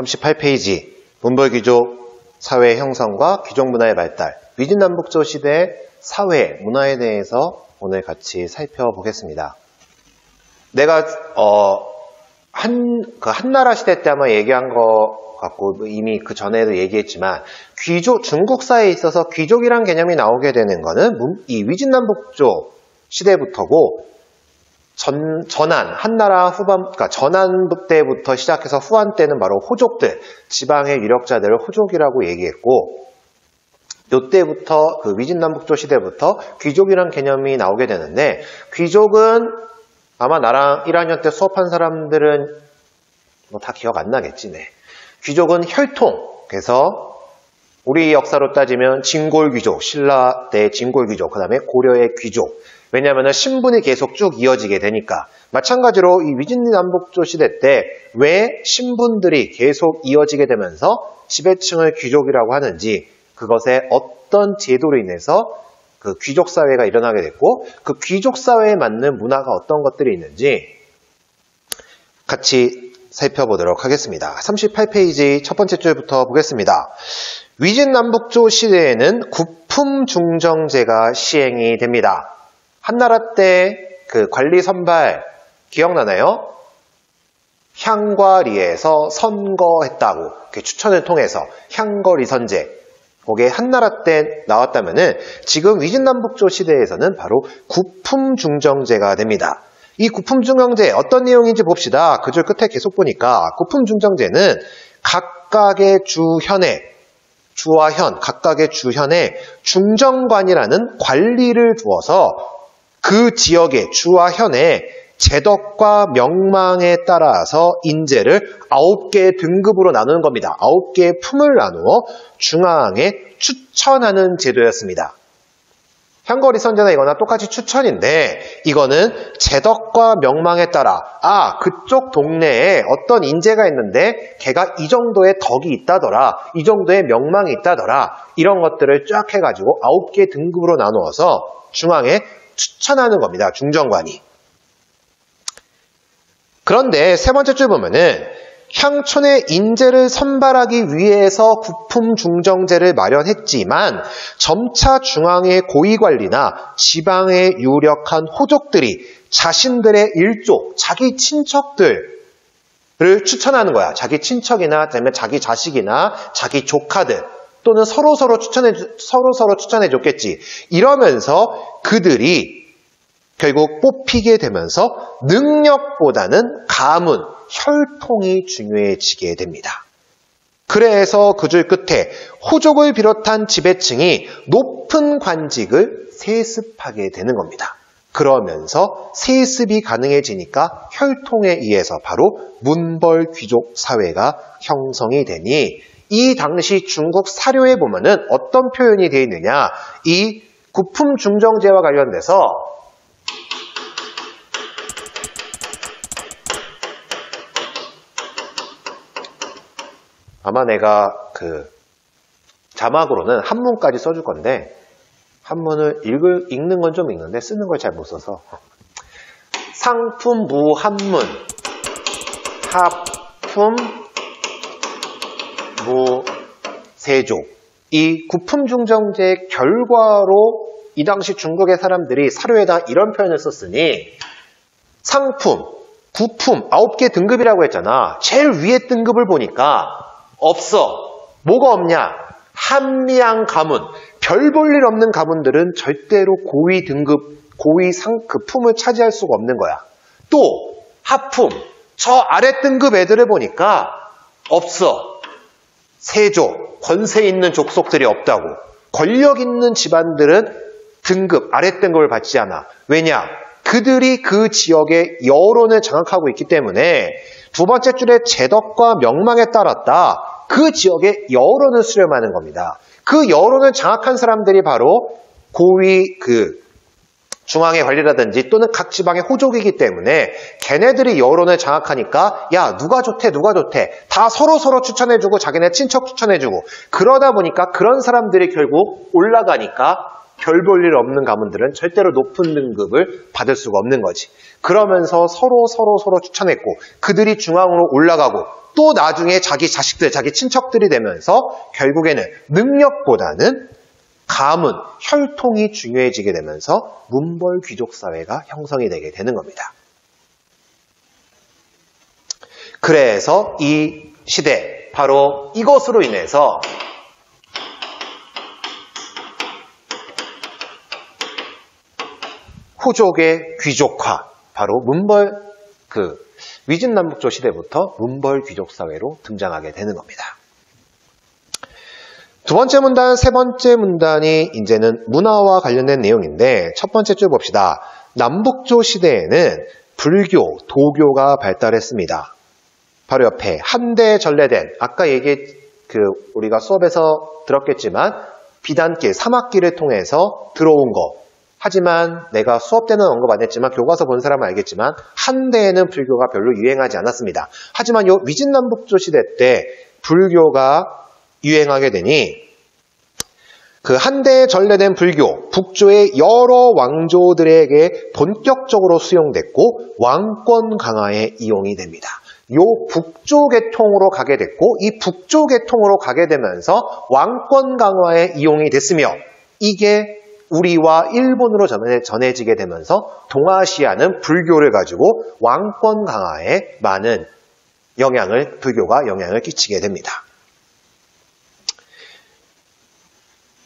38페이지 문벌귀족 사회 형성과 귀족 문화의 발달, 위진남북조 시대의 사회 문화에 대해서 오늘 같이 살펴보겠습니다. 내가 한나라 시대 때 아마 얘기한 거 같고 이미 그 전에도 얘기했지만 귀족, 중국 사회에 있어서 귀족이란 개념이 나오게 되는 거는 이 위진남북조 시대부터고 전한, 한나라 후반, 그러니까 전한 때부터 시작해서 후한 때는 바로 호족들, 지방의 유력자들을 호족이라고 얘기했고, 요때부터, 그 위진남북조 시대부터 귀족이란 개념이 나오게 되는데, 귀족은 아마 나랑 1학년 때 수업한 사람들은 뭐 다 기억 안 나겠지, 네. 귀족은 혈통, 그래서 우리 역사로 따지면 진골귀족, 신라 때 진골귀족, 그 다음에 고려의 귀족, 왜냐하면 신분이 계속 쭉 이어지게 되니까. 마찬가지로 이 위진남북조 시대 때 왜 신분들이 계속 이어지게 되면서 지배층을 귀족이라고 하는지, 그것에 어떤 제도로 인해서 그 귀족 사회가 일어나게 됐고, 그 귀족 사회에 맞는 문화가 어떤 것들이 있는지 같이 살펴보도록 하겠습니다. 38페이지 첫 번째 줄부터 보겠습니다. 위진남북조 시대에는 구품중정제가 시행이 됩니다. 한나라 때 그 관리 선발 기억나나요? 향과리에서 선거했다고 이렇게 추천을 통해서 향거리선제, 그게 한나라 때 나왔다면은 지금 위진남북조 시대에서는 바로 구품중정제가 됩니다. 이 구품중정제 어떤 내용인지 봅시다. 그 줄 끝에 계속 보니까 구품중정제는 각각의 주현에, 주와 현, 각각의 주현에 중정관이라는 관리를 두어서 그 지역의 주와 현의 제덕과 명망에 따라서 인재를 9개의 등급으로 나누는 겁니다. 9개의 품을 나누어 중앙에 추천하는 제도였습니다. 향거리 선제나 이거나 똑같이 추천인데, 이거는 제덕과 명망에 따라 그쪽 동네에 어떤 인재가 있는데 걔가 이 정도의 덕이 있다더라, 이 정도의 명망이 있다더라, 이런 것들을 쫙 해가지고 9개의 등급으로 나누어서 중앙에 추천하는 겁니다. 중정관이. 그런데 세 번째 줄 보면은 향촌의 인재를 선발하기 위해서 구품중정제를 마련했지만 점차 중앙의 고위관리나 지방의 유력한 호족들이 자신들의 일족, 자기 친척들을 추천하는 거야. 자기 친척이나 아니면 자기 자식이나 자기 조카들 또는 서로서로 추천해 줬겠지. 이러면서 그들이 결국 뽑히게 되면서 능력보다는 가문, 혈통이 중요해지게 됩니다. 그래서 그 줄 끝에 호족을 비롯한 지배층이 높은 관직을 세습하게 되는 겁니다. 그러면서 세습이 가능해지니까 혈통에 의해서 바로 문벌 귀족 사회가 형성이 되니, 이 당시 중국 사료에 보면은 어떤 표현이 되어 있느냐, 이 구품중정제와 관련돼서 아마 내가 그 자막으로는 한문까지 써줄 건데, 한문을 읽는 건 좀 읽는데 쓰는 걸 잘 못 써서, 상품 무한문, 하품 무세조, 이 구품중정제의 결과로 이 당시 중국의 사람들이 사료에다 이런 표현을 썼으니, 상품, 구품, 9개 등급이라고 했잖아. 제일 위에 등급을 보니까 없어. 뭐가 없냐? 한미양 가문, 별 볼 일 없는 가문들은 절대로 고위 등급, 고위 그 품을 차지할 수가 없는 거야. 또 하품, 저 아래 등급 애들을 보니까 없어. 세조, 권세 있는 족속들이 없다고. 권력 있는 집안들은 등급, 아래 등급을 받지 않아. 왜냐? 그들이 그 지역의 여론을 장악하고 있기 때문에. 두 번째 줄에 제덕과 명망에 따랐다. 그 지역의 여론을 수렴하는 겁니다. 그 여론을 장악한 사람들이 바로 고위 중앙의 관리라든지 또는 각 지방의 호족이기 때문에 걔네들이 여론을 장악하니까 야, 누가 좋대 누가 좋대 다 서로서로 추천해주고 자기네 친척 추천해주고, 그러다 보니까 그런 사람들이 결국 올라가니까 별 볼 일 없는 가문들은 절대로 높은 등급을 받을 수가 없는 거지. 그러면서 서로 추천했고 그들이 중앙으로 올라가고 또 나중에 자기 자식들, 자기 친척들이 되면서 결국에는 능력보다는 가문, 혈통이 중요해지게 되면서 문벌 귀족 사회가 형성이 되게 되는 겁니다. 그래서 이 시대, 바로 이것으로 인해서 호족의 귀족화, 바로 문벌, 위진남북조 시대부터 문벌 귀족 사회로 등장하게 되는 겁니다. 두 번째 문단, 세 번째 문단이 이제는 문화와 관련된 내용인데 첫 번째 줄 봅시다. 남북조 시대에는 불교, 도교가 발달했습니다. 바로 옆에 한대 전래된, 아까 우리가 수업에서 들었겠지만 비단길, 사막길을 통해서 들어온 거. 하지만 내가 수업 때는 언급 안 했지만 교과서 본 사람은 알겠지만 한대에는 불교가 별로 유행하지 않았습니다. 하지만 요 위진남북조 시대 때 불교가 유행하게 되니 그 한대에 전래된 불교, 북조의 여러 왕조들에게 본격적으로 수용됐고 왕권 강화에 이용이 됩니다. 요 북조 계통으로 가게 됐고 이 북조 계통으로 가게 되면서 왕권 강화에 이용이 됐으며 이게 우리와 일본으로 전해지게 되면서 동아시아는 불교를 가지고 왕권 강화에 많은 불교가 영향을 끼치게 됩니다.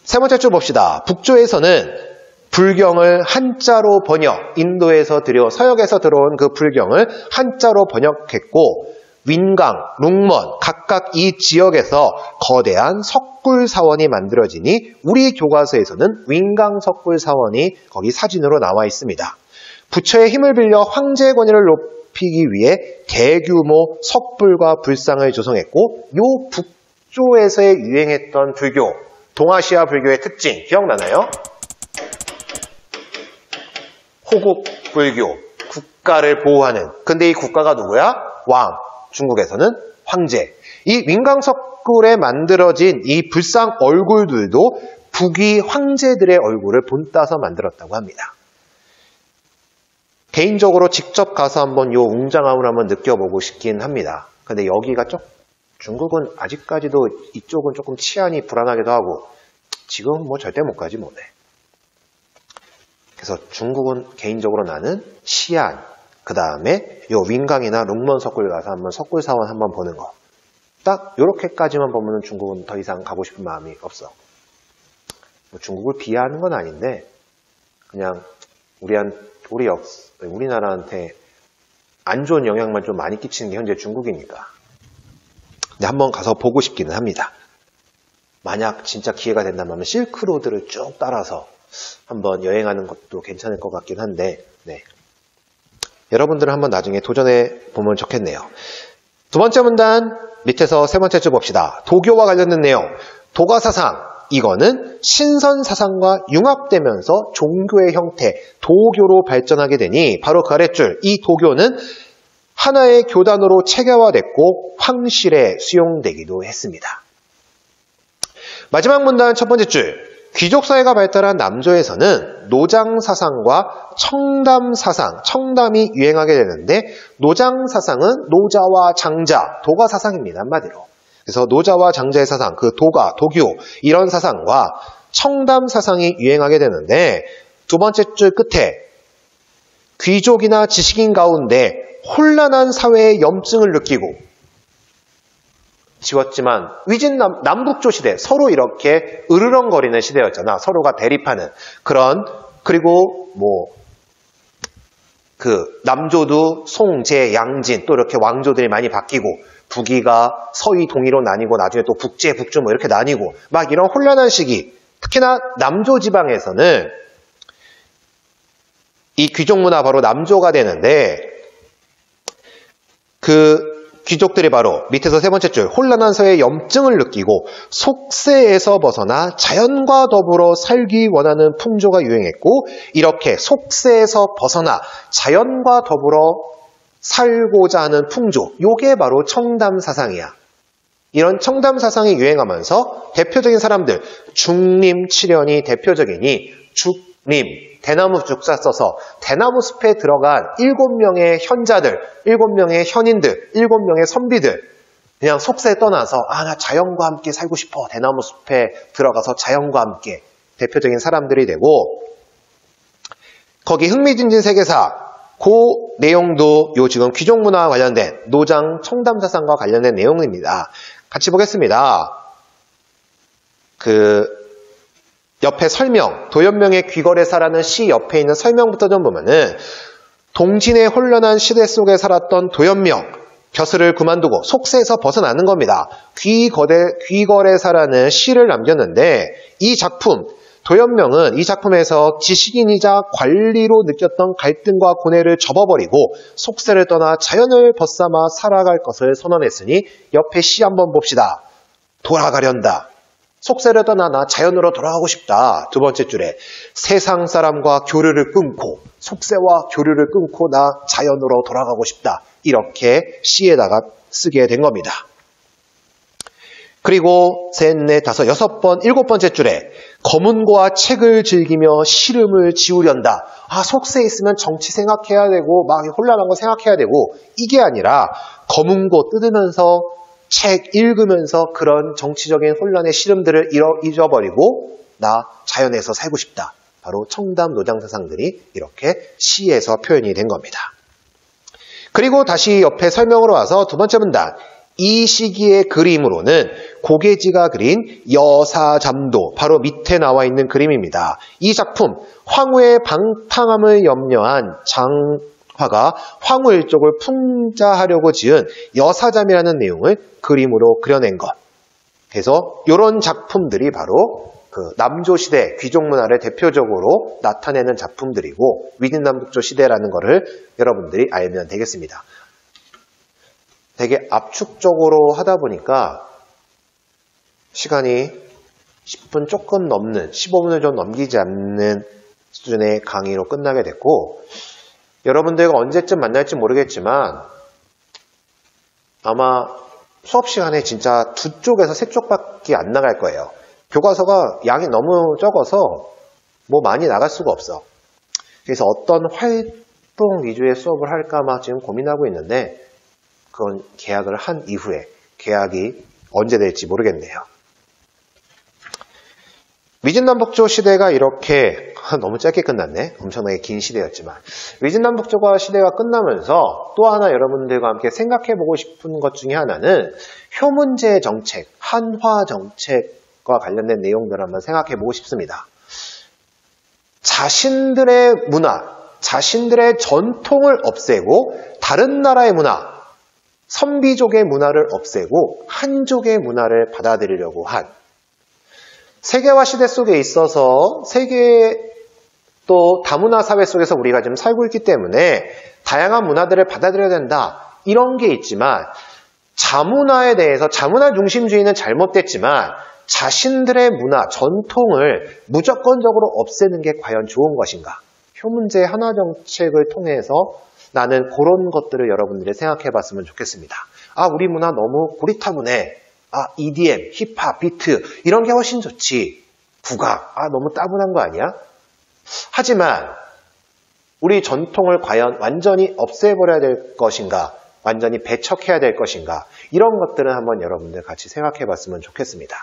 세 번째 줄 봅시다. 북조에서는 불경을 한자로 인도에서 서역에서 들어온 그 불경을 한자로 번역했고 윈강, 룽먼 각각 이 지역에서 거대한 석굴사원이 만들어지니 우리 교과서에서는 윈강 석굴사원이 거기 사진으로 나와 있습니다. 부처의 힘을 빌려 황제의 권위를 높이기 위해 대규모 석불과 불상을 조성했고 요 북조에서 유행했던 불교, 동아시아 불교의 특징 기억나나요? 호국 불교, 국가를 보호하는. 근데 이 국가가 누구야? 왕. 중국에서는 황제. 이 윈강석굴에 만들어진 이 불상 얼굴들도 북위 황제들의 얼굴을 본따서 만들었다고 합니다. 개인적으로 직접 가서 한번 요 웅장함을 한번 느껴보고 싶긴 합니다. 근데 여기가 중국은 아직까지도 이쪽은 조금 치안이 불안하기도 하고 지금 뭐 절대 못 가지 뭐네. 그래서 중국은 개인적으로 나는 시안, 그 다음에 요 윈강이나 룽먼 석굴 가서 한번 석굴사원 한번 보는 거. 딱 요렇게까지만 보면은 중국은 더 이상 가고 싶은 마음이 없어. 뭐 중국을 비하하는 건 아닌데 그냥 우리나라한테 안 좋은 영향만 좀 많이 끼치는 게 현재 중국이니까. 근데 한번 가서 보고 싶기는 합니다. 만약 진짜 기회가 된다면 실크로드를 쭉 따라서 한번 여행하는 것도 괜찮을 것 같긴 한데, 네. 여러분들은 한번 나중에 도전해 보면 좋겠네요. 두 번째 문단 밑에서 세 번째 줄 봅시다. 도교와 관련된 내용. 도가사상. 이거는 신선사상과 융합되면서 종교의 형태, 도교로 발전하게 되니 바로 그 아랫줄. 이 도교는 하나의 교단으로 체계화됐고 황실에 수용되기도 했습니다. 마지막 문단 첫 번째 줄. 귀족사회가 발달한 남조에서는 노장사상과 청담사상, 청담이 유행하게 되는데 노장사상은 노자와 장자, 도가사상입니다. 한마디로. 그래서 노자와 장자의 사상, 그 도가, 도교 이런 사상과 청담사상이 유행하게 되는데 두 번째 줄 끝에 귀족이나 지식인 가운데 혼란한 사회의 염증을 느끼고 지웠지만 남북조 시대 서로 이렇게 으르렁거리는 시대였잖아. 서로가 대립하는 그런. 그리고 남조도 송, 제, 양진 또 이렇게 왕조들이 많이 바뀌고 북위가 서위, 동위로 나뉘고 나중에 또 북제, 북조 이렇게 나뉘고 막 이런 혼란한 시기. 특히나 남조 지방에서는 이 귀족 문화 바로 남조가 되는데 그 귀족들이 바로 밑에서 세 번째 줄 혼란한 사회의 염증을 느끼고 속세에서 벗어나 자연과 더불어 살기 원하는 풍조가 유행했고 이렇게 속세에서 벗어나 자연과 더불어 살고자 하는 풍조, 요게 바로 청담사상이야. 이런 청담사상이 유행하면서 대표적인 사람들, 중림, 칠연이 대표적이니 죽림, 대나무 죽자 써서 대나무 숲에 들어간 7명의 현자들, 7명의 현인들, 7명의 선비들, 그냥 속세 떠나서 나 자연과 함께 살고 싶어. 대나무 숲에 들어가서 자연과 함께 대표적인 사람들이 되고, 거기 흥미진진 세계사 그 내용도 요 지금 귀족문화와 관련된 노장 청담사상과 관련된 내용입니다. 같이 보겠습니다. 옆에 설명, 도연명의 귀거래사라는 시 옆에 있는 설명부터 좀 보면은 동진의 혼란한 시대 속에 살았던 도연명, 벼슬을 그만두고 속세에서 벗어나는 겁니다. 귀거래사라는 시를 남겼는데 이 작품, 도연명은 이 작품에서 지식인이자 관리로 느꼈던 갈등과 고뇌를 접어버리고 속세를 떠나 자연을 벗삼아 살아갈 것을 선언했으니 옆에 시 한번 봅시다. 돌아가련다. 속세를 떠나 나 자연으로 돌아가고 싶다. 두 번째 줄에 세상 사람과 교류를 끊고 속세와 교류를 끊고 나 자연으로 돌아가고 싶다. 이렇게 시에다가 쓰게 된 겁니다. 그리고 셋, 넷, 다섯, 6번, 7번째 줄에 검은고와 책을 즐기며 시름을 지우련다. 속세에 있으면 정치 생각해야 되고 막 혼란한 거 생각해야 되고 이게 아니라 검은고 뜯으면서 책 읽으면서 그런 정치적인 혼란의 시름들을 잊어버리고 나 자연에서 살고 싶다. 바로 청담 노장사상들이 이렇게 시에서 표현이 된 겁니다. 그리고 다시 옆에 설명으로 와서 두 번째 문단. 이 시기의 그림으로는 고개지가 그린 여사잠도 바로 밑에 나와 있는 그림입니다. 이 작품 황후의 방탕함을 염려한 장화가 황후 일족을 풍자하려고 지은 여사잠이라는 내용을 그림으로 그려낸 것. 그래서 이런 작품들이 바로 남조시대 귀족문화를 대표적으로 나타내는 작품들이고 위진남북조 시대라는 것을 여러분들이 알면 되겠습니다. 되게 압축적으로 하다 보니까 시간이 10분 조금 넘는 15분을 좀 넘기지 않는 수준의 강의로 끝나게 됐고 여러분들과 언제쯤 만날지 모르겠지만 아마 수업 시간에 진짜 2쪽에서 3쪽밖에 안 나갈 거예요. 교과서가 양이 너무 적어서 뭐 많이 나갈 수가 없어. 그래서 어떤 활동 위주의 수업을 할까 막 지금 고민하고 있는데 그건 계약을 한 이후에 계약이 언제 될지 모르겠네요. 위진남북조 시대가 이렇게 너무 짧게 끝났네. 엄청나게 긴 시대였지만 위진남북조가 시대가 끝나면서 또 하나 여러분들과 함께 생각해보고 싶은 것 중에 하나는 효문제 정책, 한화 정책과 관련된 내용들을 한번 생각해보고 싶습니다. 자신들의 문화, 자신들의 전통을 없애고 다른 나라의 문화, 선비족의 문화를 없애고 한족의 문화를 받아들이려고 한 세계화 시대 속에 있어서 세계 또 다문화 사회 속에서 우리가 지금 살고 있기 때문에 다양한 문화들을 받아들여야 된다. 이런 게 있지만 자문화에 대해서 자문화 중심주의는 잘못됐지만 자신들의 문화, 전통을 무조건적으로 없애는 게 과연 좋은 것인가? 효문제 한화 정책을 통해서 나는 그런 것들을 여러분들이 생각해 봤으면 좋겠습니다. 우리 문화 너무 고리타분해. EDM, 힙합, 비트 이런 게 훨씬 좋지. 국악, 너무 따분한 거 아니야? 하지만 우리 전통을 과연 완전히 없애버려야 될 것인가? 완전히 배척해야 될 것인가? 이런 것들은 한번 여러분들 같이 생각해 봤으면 좋겠습니다.